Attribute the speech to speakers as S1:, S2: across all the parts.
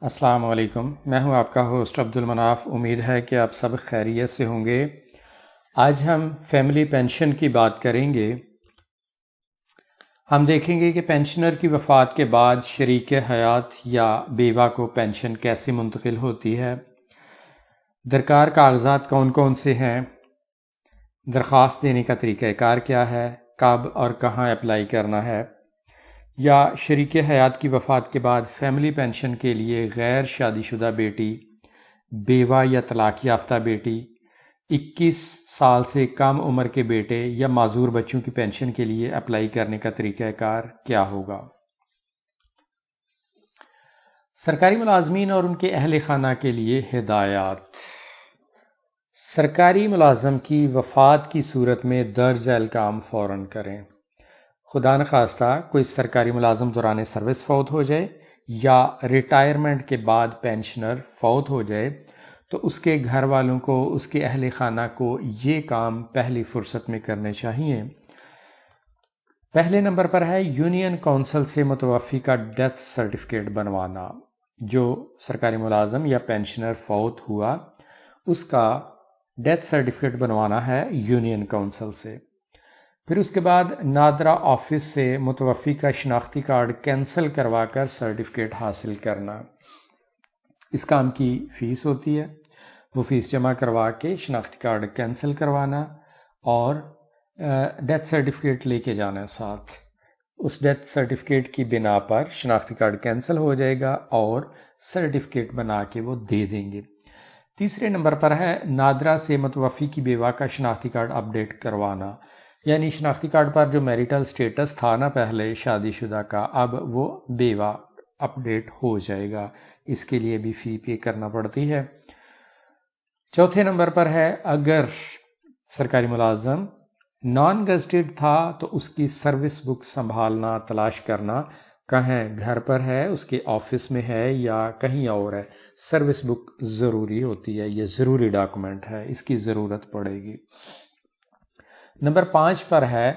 S1: السلام علیکم، میں ہوں آپ کا ہوسٹ عبدالمناف۔ امید ہے کہ آپ سب خیریت سے ہوں گے۔ آج ہم فیملی پینشن کی بات کریں گے۔ ہم دیکھیں گے کہ پینشنر کی وفات کے بعد شریک حیات یا بیوہ کو پینشن کیسے منتقل ہوتی ہے، درکار کاغذات کون کون سے ہیں، درخواست دینے کا طریقہ کار کیا ہے، کب اور کہاں اپلائی کرنا ہے، یا شریک حیات کی وفات کے بعد فیملی پینشن کے لیے غیر شادی شدہ بیٹی، بیوہ یا طلاق یافتہ بیٹی، 21 سال سے کم عمر کے بیٹے یا معذور بچوں کی پینشن کے لیے اپلائی کرنے کا طریقہ کار کیا ہوگا۔ سرکاری ملازمین اور ان کے اہل خانہ کے لیے ہدایات۔ سرکاری ملازم کی وفات کی صورت میں درج ذیل کام فوراً کریں۔ خدا نخواستہ کوئی سرکاری ملازم دوران سروس فوت ہو جائے یا ریٹائرمنٹ کے بعد پینشنر فوت ہو جائے تو اس کے گھر والوں کو، اس کے اہل خانہ کو یہ کام پہلی فرصت میں کرنے چاہیے۔ پہلے نمبر پر ہے یونین کونسل سے متوفی کا ڈیتھ سرٹیفکیٹ بنوانا۔ جو سرکاری ملازم یا پینشنر فوت ہوا اس کا ڈیتھ سرٹیفکیٹ بنوانا ہے یونین کونسل سے۔ پھر اس کے بعد نادرا آفس سے متوفی کا شناختی کارڈ کینسل کروا کر سرٹیفکیٹ حاصل کرنا۔ اس کام کی فیس ہوتی ہے، وہ فیس جمع کروا کے شناختی کارڈ کینسل کروانا اور ڈیتھ سرٹیفکیٹ لے کے جانا ساتھ۔ اس ڈیتھ سرٹیفکیٹ کی بنا پر شناختی کارڈ کینسل ہو جائے گا اور سرٹیفکیٹ بنا کے وہ دے دیں گے۔ تیسرے نمبر پر ہے نادرا سے متوفی کی بیوہ کا شناختی کارڈ اپڈیٹ کروانا، یعنی شناختی کارڈ پر جو میریٹل سٹیٹس تھا نا پہلے شادی شدہ کا، اب وہ بیوہ اپڈیٹ ہو جائے گا، اس کے لیے بھی فی پے کرنا پڑتی ہے۔ چوتھے نمبر پر ہے اگر سرکاری ملازم نان گزٹڈ تھا تو اس کی سروس بک سنبھالنا، تلاش کرنا، کہاں گھر پر ہے، اس کے آفس میں ہے یا کہیں اور ہے۔ سروس بک ضروری ہوتی ہے، یہ ضروری ڈاکومنٹ ہے، اس کی ضرورت پڑے گی۔ نمبر 5 پر ہے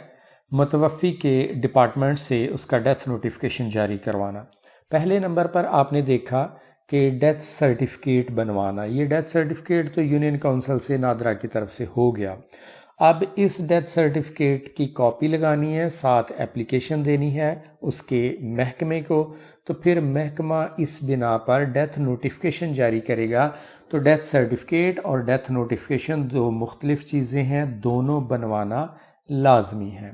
S1: متوفی کے ڈپارٹمنٹ سے اس کا ڈیتھ نوٹیفیکیشن جاری کروانا۔ پہلے نمبر پر آپ نے دیکھا کہ ڈیتھ سرٹیفکیٹ بنوانا، یہ ڈیتھ سرٹیفکیٹ تو یونین کونسل سے نادرا کی طرف سے ہو گیا۔ اب اس ڈیتھ سرٹیفکیٹ کی کاپی لگانی ہے، ساتھ اپلیکیشن دینی ہے اس کے محکمے کو، تو پھر محکمہ اس بنا پر ڈیتھ نوٹیفیکیشن جاری کرے گا۔ تو ڈیتھ سرٹیفکیٹ اور ڈیتھ نوٹیفیکیشن دو مختلف چیزیں ہیں، دونوں بنوانا لازمی ہے۔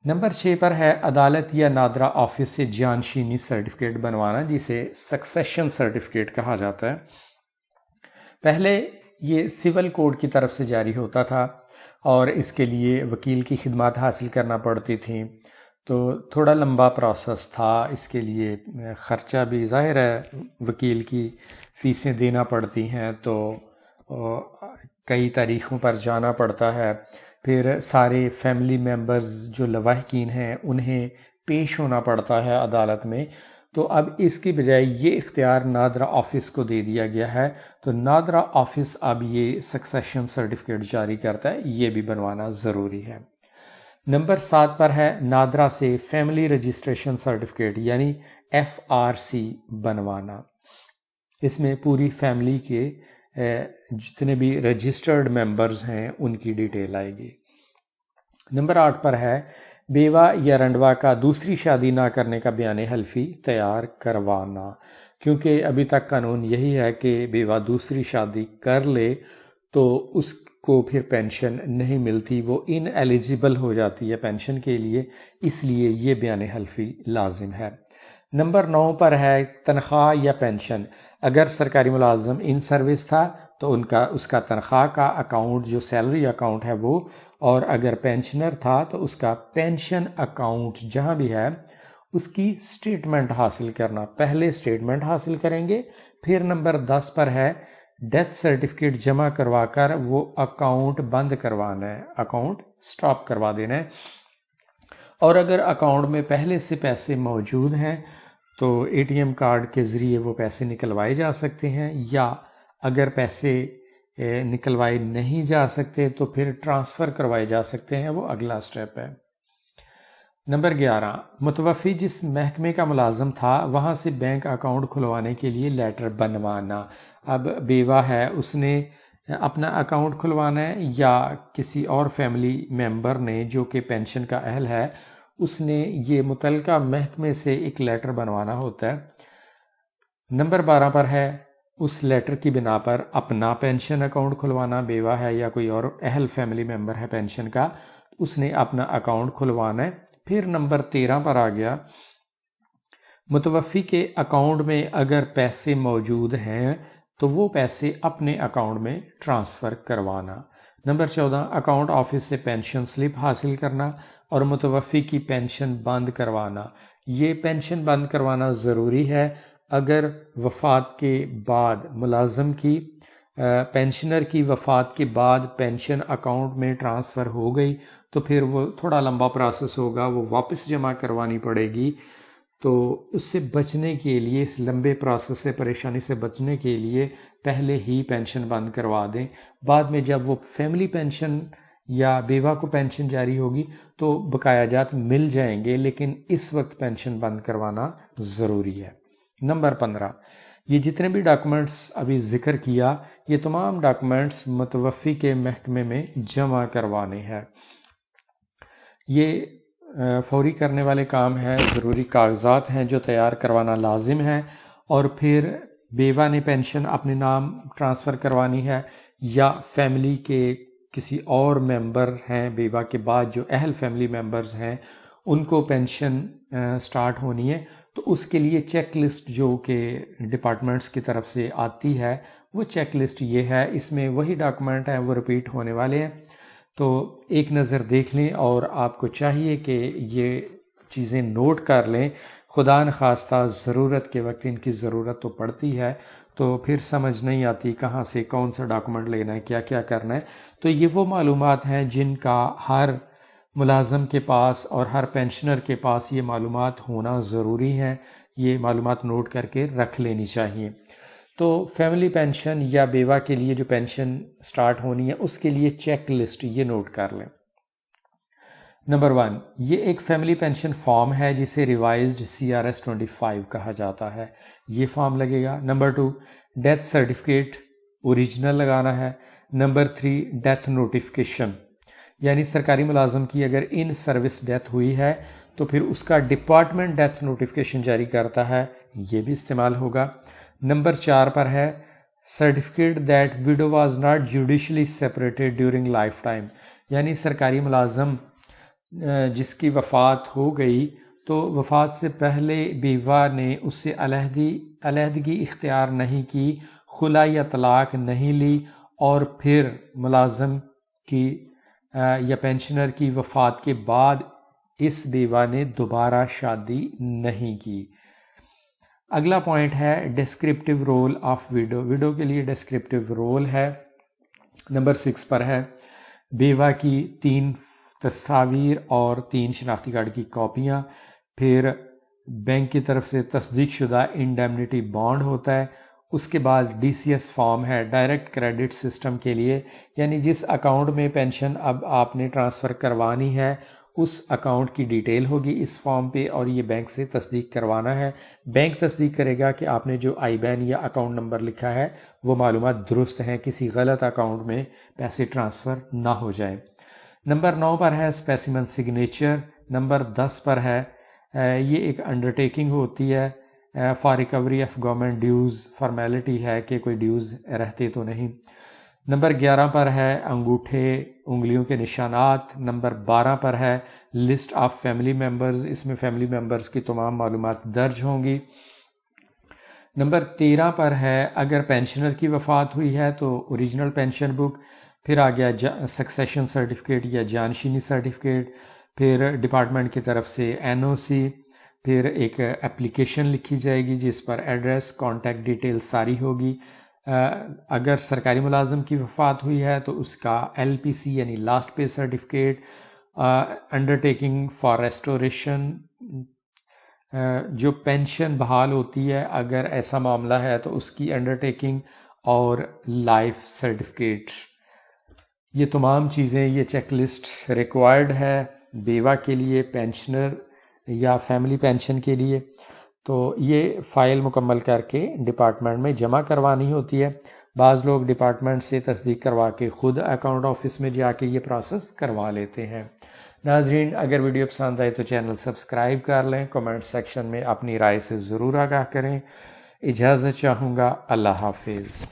S1: نمبر 6 پر ہے عدالت یا نادرا آفس سے جانشینی سرٹیفکیٹ بنوانا، جسے سکسیشن سرٹیفکیٹ کہا جاتا ہے۔ پہلے یہ سول کوڈ کی طرف سے جاری ہوتا تھا اور اس کے لیے وکیل کی خدمات حاصل کرنا پڑتی تھیں، تو تھوڑا لمبا پروسیس تھا، اس کے لیے خرچہ بھی ظاہر ہے، وکیل کی فیسیں دینا پڑتی ہیں، تو کئی تاریخوں پر جانا پڑتا ہے۔ پھر سارے فیملی ممبرز جو لواحقین ہیں انہیں پیش ہونا پڑتا ہے عدالت میں۔ تو اب اس کی بجائے یہ اختیار نادرا آفس کو دے دیا گیا ہے، تو نادرا آفس اب یہ سکسیشن سرٹیفکیٹ جاری کرتا ہے، یہ بھی بنوانا ضروری ہے۔ نمبر 7 پر ہے نادرا سے فیملی رجسٹریشن سرٹیفکیٹ یعنی FRC بنوانا۔ اس میں پوری فیملی کے جتنے بھی رجسٹرڈ ممبرز ہیں ان کی ڈیٹیل آئے گی۔ نمبر 8 پر ہے بیوہ یا رنڈوا کا دوسری شادی نہ کرنے کا بیان حلفی تیار کروانا، کیونکہ ابھی تک قانون یہی ہے کہ بیوہ دوسری شادی کر لے تو اس کو پھر پینشن نہیں ملتی، وہ ان ایلیجیبل ہو جاتی ہے پینشن کے لیے، اس لیے یہ بیان حلفی لازم ہے۔ نمبر 9 پر ہے تنخواہ یا پینشن۔ اگر سرکاری ملازم ان سروس تھا تو اس کا تنخواہ کا اکاؤنٹ جو سیلری اکاؤنٹ ہے وہ، اور اگر پینشنر تھا تو اس کا پینشن اکاؤنٹ جہاں بھی ہے اس کی سٹیٹمنٹ حاصل کرنا۔ پہلے سٹیٹمنٹ حاصل کریں گے، پھر نمبر 10 پر ہے ڈیتھ سرٹیفکیٹ جمع کروا کر وہ اکاؤنٹ بند کروانا ہے، اکاؤنٹ سٹاپ کروا دینا ہے۔ اور اگر اکاؤنٹ میں پہلے سے پیسے موجود ہیں تو ATM کارڈ کے ذریعے وہ پیسے نکلوائے جا سکتے ہیں، یا اگر پیسے نکلوائے نہیں جا سکتے تو پھر ٹرانسفر کروائے جا سکتے ہیں، وہ اگلا سٹیپ ہے۔ نمبر 11، متوفی جس محکمے کا ملازم تھا وہاں سے بینک اکاؤنٹ کھلوانے کے لیے لیٹر بنوانا۔ اب بیوہ ہے، اس نے اپنا اکاؤنٹ کھلوانا ہے یا کسی اور فیملی ممبر نے جو کہ پینشن کا اہل ہے اس نے یہ متعلقہ محکمے سے ایک لیٹر بنوانا ہوتا ہے۔ نمبر 12 پر ہے اس لیٹر کی بنا پر اپنا پینشن اکاؤنٹ کھلوانا، بیوہ ہے یا کوئی اور اہل فیملی ممبر ہے پینشن کا اس نے اپنا اکاؤنٹ کھلوانا ہے۔ پھر نمبر 13 پر آ گیا، متوفی کے اکاؤنٹ میں اگر پیسے موجود ہیں تو وہ پیسے اپنے اکاؤنٹ میں ٹرانسفر کروانا۔ نمبر 14، اکاؤنٹ آفس سے پینشن سلپ حاصل کرنا اور متوفی کی پینشن بند کروانا۔ یہ پینشن بند کروانا ضروری ہے اگر وفات کے بعد ملازم کی پینشنر کی وفات کے بعد پینشن اکاؤنٹ میں ٹرانسفر ہو گئی تو پھر وہ تھوڑا لمبا پروسیس ہوگا، وہ واپس جمع کروانی پڑے گی۔ تو اس سے بچنے کے لیے، اس لمبے پروسیس سے پریشانی سے بچنے کے لیے پہلے ہی پینشن بند کروا دیں۔ بعد میں جب وہ فیملی پینشن یا بیوہ کو پینشن جاری ہوگی تو بقایا جات مل جائیں گے، لیکن اس وقت پینشن بند کروانا ضروری ہے۔ نمبر 15، یہ جتنے بھی ڈاکومنٹس ابھی ذکر کیا یہ تمام ڈاکومنٹس متوفی کے محکمے میں جمع کروانے ہیں۔ یہ فوری کرنے والے کام ہیں، ضروری کاغذات ہیں جو تیار کروانا لازم ہے، اور پھر بیوہ نے پینشن اپنے نام ٹرانسفر کروانی ہے یا فیملی کے کسی اور ممبر ہیں بیوہ کے بعد جو اہل فیملی ممبرز ہیں ان کو پینشن سٹارٹ ہونی ہے، تو اس کے لیے چیک لسٹ جو کہ ڈپارٹمنٹس کی طرف سے آتی ہے وہ چیک لسٹ یہ ہے، اس میں وہی ڈاکومنٹ ہیں وہ ریپیٹ ہونے والے ہیں، تو ایک نظر دیکھ لیں اور آپ کو چاہیے کہ یہ چیزیں نوٹ کر لیں، خدا نخواستہ ضرورت کے وقت ان کی ضرورت تو پڑتی ہے تو پھر سمجھ نہیں آتی کہاں سے کون سا ڈاکومنٹ لینا ہے، کیا کیا کرنا ہے۔ تو یہ وہ معلومات ہیں جن کا ہر ملازم کے پاس اور ہر پینشنر کے پاس یہ معلومات ہونا ضروری ہیں، یہ معلومات نوٹ کر کے رکھ لینی چاہیے۔ تو فیملی پینشن یا بیوہ کے لیے جو پینشن سٹارٹ ہونی ہے اس کے لیے چیک لسٹ یہ نوٹ کر لیں۔ نمبر 1، یہ ایک فیملی پینشن فارم ہے جسے ریوائزڈ CRS 25 کہا جاتا ہے، یہ فارم لگے گا۔ نمبر 2، ڈیتھ سرٹیفکیٹ اوریجنل لگانا ہے۔ نمبر 3، ڈیتھ نوٹیفیکیشن، یعنی سرکاری ملازم کی اگر ان سروس ڈیتھ ہوئی ہے تو پھر اس کا ڈپارٹمنٹ ڈیتھ نوٹیفیکیشن جاری کرتا ہے، یہ بھی استعمال ہوگا۔ نمبر 4 پر ہے certificate that widow was not judicially separated during lifetime, یعنی سرکاری ملازم جس کی وفات ہو گئی تو وفات سے پہلے بیوہ نے اس سے علیحدگی اختیار نہیں کی، خلا یا طلاق نہیں لی، اور پھر ملازم کی یا پینشنر کی وفات کے بعد اس بیوہ نے دوبارہ شادی نہیں کی۔ اگلا پوائنٹ ہے ڈسکرپٹیو رول آف ویڈو، ویڈو کے لیے ڈسکرپٹیو رول ہے۔ نمبر 6 پر ہے بیوہ کی 3 تصاویر اور 3 شناختی کارڈ کی کاپیاں، پھر بینک کی طرف سے تصدیق شدہ انڈیمنٹی بانڈ ہوتا ہے، اس کے بعد DCS فارم ہے ڈائریکٹ کریڈٹ سسٹم کے لیے، یعنی جس اکاؤنٹ میں پینشن اب آپ نے ٹرانسفر کروانی ہے اس اکاؤنٹ کی ڈیٹیل ہوگی اس فارم پہ، اور یہ بینک سے تصدیق کروانا ہے۔ بینک تصدیق کرے گا کہ آپ نے جو IBAN یا اکاؤنٹ نمبر لکھا ہے وہ معلومات درست ہیں، کسی غلط اکاؤنٹ میں پیسے ٹرانسفر نہ ہو جائیں۔ نمبر 9 پر ہے اسپیسیمن سگنیچر۔ نمبر 10 پر ہے یہ ایک انڈرٹیکنگ ہوتی ہے for recovery of government dues, formality ہے کہ کوئی ڈیوز رہتے تو نہیں۔ نمبر 11 پر ہے انگوٹھے انگلیوں کے نشانات۔ نمبر 12 پر ہے لسٹ آف فیملی ممبرز، اس میں فیملی ممبرز کی تمام معلومات درج ہوں گی۔ نمبر 13 پر ہے اگر پینشنر کی وفات ہوئی ہے تو اوریجنل پینشن بک، پھر آ گیا سکسیشن سرٹیفکیٹ یا جانشینی سرٹیفکیٹ، پھر ڈپارٹمنٹ کی طرف سے NOC، پھر ایک اپلیکیشن لکھی جائے گی جس پر ایڈریس، کانٹیکٹ ڈیٹیل ساری ہوگی۔ اگر سرکاری ملازم کی وفات ہوئی ہے تو اس کا LPC یعنی last pay certificate, undertaking for restoration, جو پینشن بحال ہوتی ہے اگر ایسا معاملہ ہے تو اس کی انڈرٹیکنگ، اور لائف سرٹیفکیٹ۔ یہ تمام چیزیں، یہ چیک لسٹ ریکوائرڈ ہے بیوہ کے لیے، پینشنر یا فیملی پینشن کے لیے، تو یہ فائل مکمل کر کے ڈپارٹمنٹ میں جمع کروانی ہوتی ہے۔ بعض لوگ ڈپارٹمنٹ سے تصدیق کروا کے خود اکاؤنٹ آفس میں جا کے یہ پروسیس کروا لیتے ہیں۔ ناظرین، اگر ویڈیو پسند آئے تو چینل سبسکرائب کر لیں، کمنٹ سیکشن میں اپنی رائے سے ضرور آگاہ کریں۔ اجازت چاہوں گا، اللہ حافظ۔